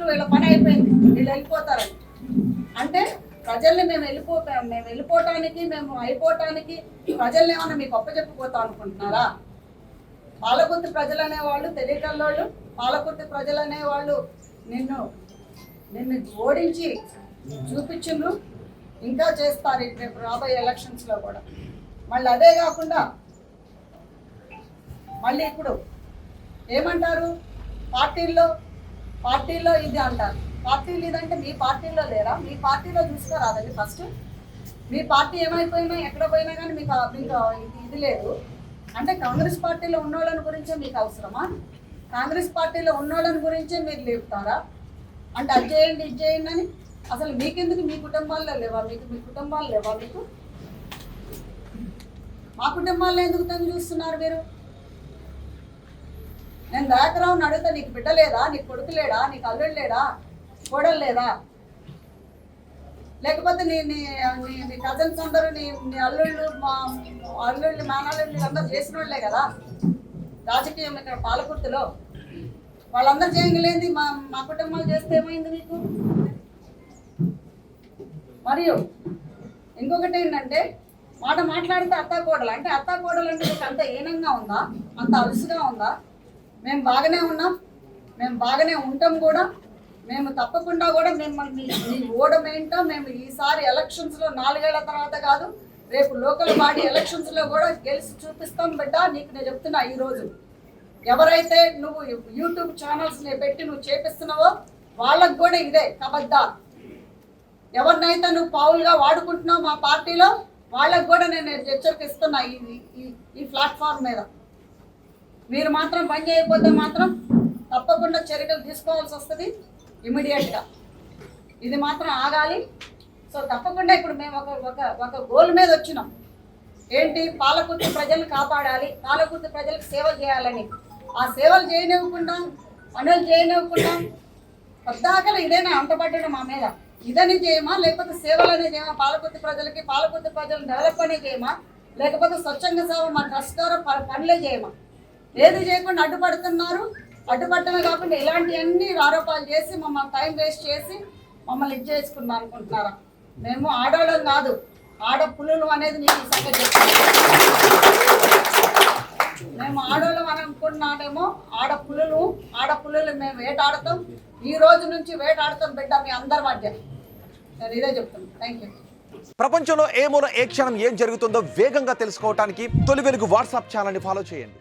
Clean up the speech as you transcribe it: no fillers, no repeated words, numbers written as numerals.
రోజులు వీళ్ళ పని అయిపోయింది, వీళ్ళు వెళ్ళిపోతారని. అంటే ప్రజల్ని మేము వెళ్ళిపోవటానికి, మేము అయిపోవటానికి ప్రజల్ని ఏమన్నా మీకు అప్పచెప్పిపోతాం అనుకుంటున్నారా? పాలకుర్తి ప్రజలు అనేవాళ్ళు తెలియటల్లోళ్ళు, పాలకుర్తి ప్రజలు అనేవాళ్ళు నిన్ను ఓడించి చూపించిండ్రు, ఇంకా చేస్తారు రేపు రాబోయే ఎలక్షన్స్లో కూడా. మళ్ళీ అదే కాకుండా మళ్ళీ ఇప్పుడు ఏమంటారు, పార్టీల్లో ఇది అంటారు. పార్టీలు ఇదంటే మీ పార్టీలో లేరా? మీ పార్టీలో చూసుకోరాదండి ఫస్ట్. మీ పార్టీ ఏమైపోయినా ఎక్కడ పోయినా కానీ మీకు ఇది లేదు అంటే కాంగ్రెస్ పార్టీలో ఉన్నోళ్ళని గురించే మీకు అవసరమా? కాంగ్రెస్ పార్టీలో ఉన్నోళ్ళని గురించే మీరు లేపుతారా? అంటే అది చేయండి ఇది చేయండి అని. అసలు మీకెందుకు? మీ కుటుంబాల్లో లేవా మీకు? మీ కుటుంబాలు లేవా మీకు? మా కుటుంబాల్లో ఎందుకు తను చూస్తున్నారు మీరు? నేను దయాకరావుని అడుగుతా, నీకు బిడ్డ లేదా? నీకు కొడుకు లేడా? నీకు అల్లుడు లేడా? కోడలు లేదా? లేకపోతే నీ కజన్స్ అందరూ నీ అల్లుళ్ళు, మా అల్లుళ్ళు, మేనల్లుళ్ళు అందరూ చేసిన వాళ్ళే కదా రాజకీయం ఇక్కడ పాలకుర్తిలో. వాళ్ళందరూ చేయగలేంది మా కుటుంబాలు చేస్తే ఏమైంది మీకు? మరియు ఇంకొకటి ఏంటంటే మాట్లాడితే అత్తాకోడలు అంటే మీకు అంత హీనంగా ఉందా? అంత అలుసుగా ఉందా? మేము బాగానే ఉన్నాం, మేము బాగానే ఉంటాం కూడా. మేము తప్పకుండా కూడా మిమ్మల్ని మీ ఓడమేంటో మేము ఈసారి ఎలక్షన్స్లో 4 ఏళ్ల తర్వాత కాదు, రేపు లోకల్ బాడీ ఎలక్షన్స్లో కూడా గెలిచి చూపిస్తాం బిడ్డ. నీకు నేను చెప్తున్నా, ఈరోజు ఎవరైతే నువ్వు యూట్యూబ్ ఛానల్స్ని పెట్టి నువ్వు చేపిస్తున్నావో వాళ్ళకు కూడా ఇదే కబద్దార్. ఎవరినైతే నువ్వు పావులుగా వాడుకుంటున్నావు మా పార్టీలో వాళ్ళకు కూడా నేను హెచ్చరిస్తున్నా ఈ ప్లాట్ఫామ్ మీద. మీరు మాత్రం పని చేయకపోతే మాత్రం తప్పకుండా చర్యలు తీసుకోవాల్సి వస్తుంది ఇమీడియట్గా. ఇది మాత్రం ఆగాలి. సో తప్పకుండా ఇప్పుడు మేము ఒక గోల్ మీద వచ్చినాం. ఏంటి? పాలకుర్తి ప్రజలను కాపాడాలి, పాలకుర్తి ప్రజలకు సేవలు చేయాలని. ఆ సేవలు చేయనివ్వకుండా, పనులు చేయనివ్వకుండా పద్దాకలు ఇదేనా అంటపట్టడం మా మీద? ఇదని చేయమా? లేకపోతే సేవలు అనేది చేయమా? పాలకుర్తి ప్రజలకి, పాలకుర్తి ప్రజలను డెవలప్ అనే చేయమా? లేకపోతే స్వచ్ఛంద సేవ మా ట్రస్ట్ ద్వారా పనులే చేయమా? ఏది చేయకుండా అడ్డుపడుతున్నారు. అడ్డుపట్టమే కాకుండా ఇలాంటివన్నీ ఆరోపణలు చేసి మమ్మల్ని టైం వేస్ట్ చేసి మమ్మల్ని ఇది చేసుకున్నాం అనుకుంటున్నారా? మేము ఆడవాళ్ళం కాదు, ఆడపుల్లులు అనేది నీకు సంగతి చెప్తాను. మేము ఆడవాళ్ళం అని అనుకుంటున్నాడేమో, ఆడపుల్లులు మేము వేటాడతాం. ఈ రోజు నుంచి వేటాడతాం బిడ్డ మీ అందరి మధ్య. నేను ఇదే చెప్తున్నాను. Thank you. ప్రపంచంలో ఏ మూల ఏ క్షణం ఏం జరుగుతుందో వేగంగా తెలుసుకోవడానికి తొలి వెలుగు వాట్సాప్ ఛానల్ని ఫాలో చేయండి.